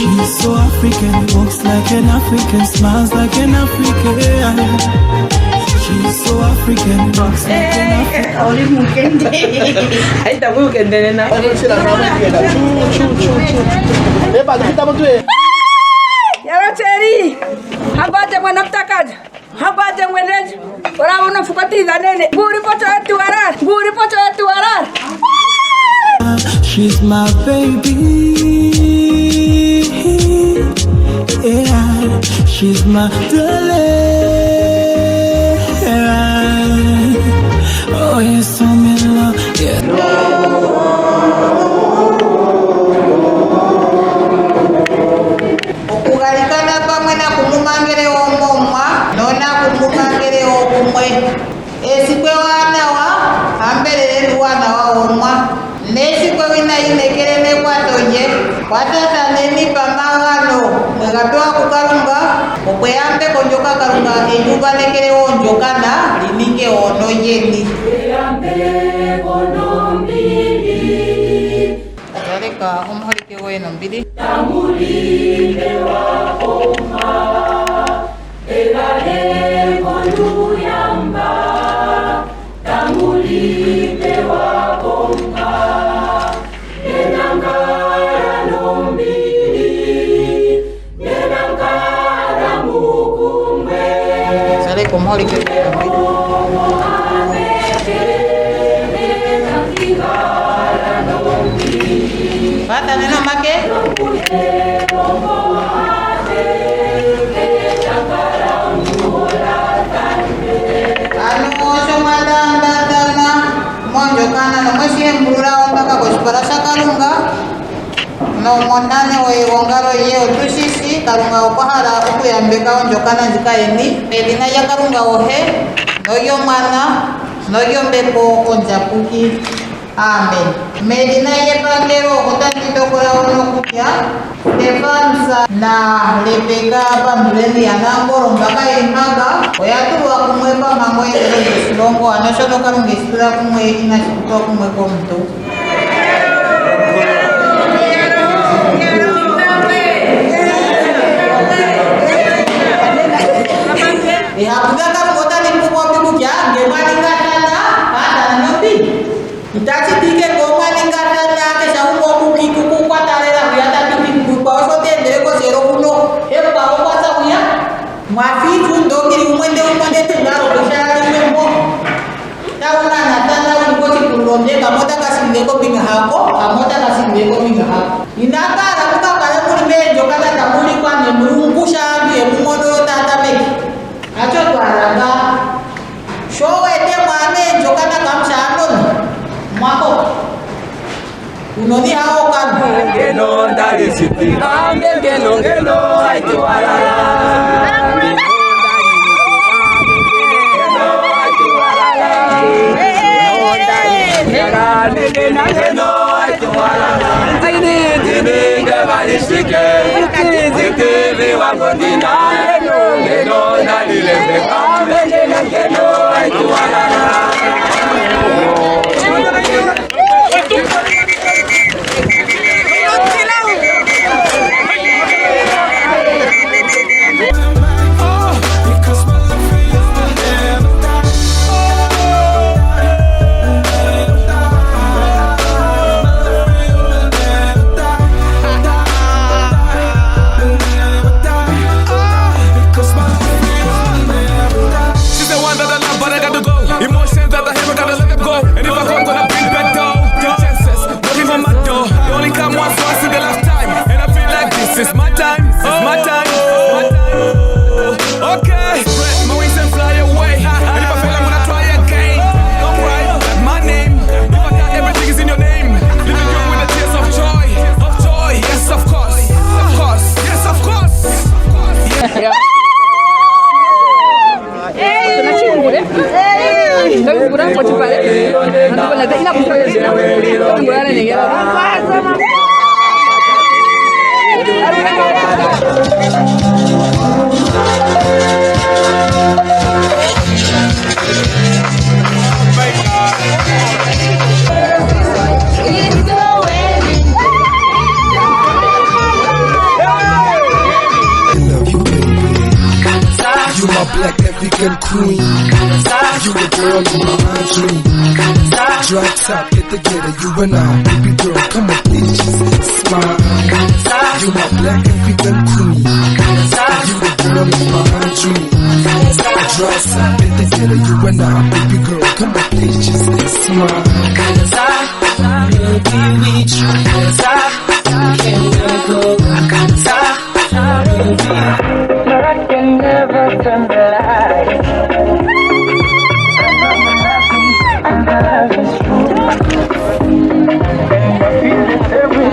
She's so African, walks like an African, smiles like an African. She's so African, walks like an African. Only mukende. Ay ta mukende na. Yaro cheri. Habaje mwana mtakaje. Habaje mwendeje. Ora unafukatiza nene. Buri pocho yetu warar. Buri pocho yetu warar. She's my baby. Yeah, she's my darling. Oh, you're so in love. Yeah. Okugalikana pamwe na kumumangere omomwa nona kumumangere okumwe esikwe wanawa ambelele wanawa omwa nesikwe wina inekele nekwatoje kwatata neni pamagano mwegapewa kukalunga okweyambe konjoka kalunga enyuba nekele onjokana lininge ono yeni Zareka umuholike weno mbili Tamulike wakoma Elale konuyamba Tamulike wakoma Nenangara nombili Nenangara mukumbe Zareka umuholike weno mbili Bata neno make Anu somadandana monjokana no mwesiembulula ombaka kosiparasa kalunga no monane oigongaro ye otusisi kalunga okwahala okuyambeka onjokana nzikaeni edina ya kalunga ohe noyo mwana noyo mbepo onjapuki Amen. Medina yepangero kutanditokola onokupya Stefansa na Rebeka pamuleni anangoro mbaka imaga oyatulwa kumwepa mamwe ero yesilongo anoshonoka lungesitula kumwe inashikutua kumwe komuntu Ihapugaka mkota ni mkubwa pikukia ngemani katana hata nanopi Itachi tike goma ningata na kesha uko kukiku kwa tarela yata tiki kwa sote ndeko zero uno e kwa kwa sabuya mafitu ndongiri umwende tengaro kesha limembo tauna na tanda uko tikulonde kamota kasindeko binga hako kamota kasindeko binga hako inakara kuka kale muri menjo kala tamuli kwa ne murungusha ndiye mumodo tata meki acho twaraga showe te mamenjo kana kamsha anon Mako Unoni hao kan Gelo ndari siti Gelo aitu alala black African queen. You the girl in my dream. Drop top, get together, you and I. Baby girl, come on, please just smile. You my black African queen. You the girl in my dream. Drop top, get together, you and I. Baby girl, come on, please just smile. Maybe we try, cause I can never go. But I can never turn the light. I'm having strong. And I feel it every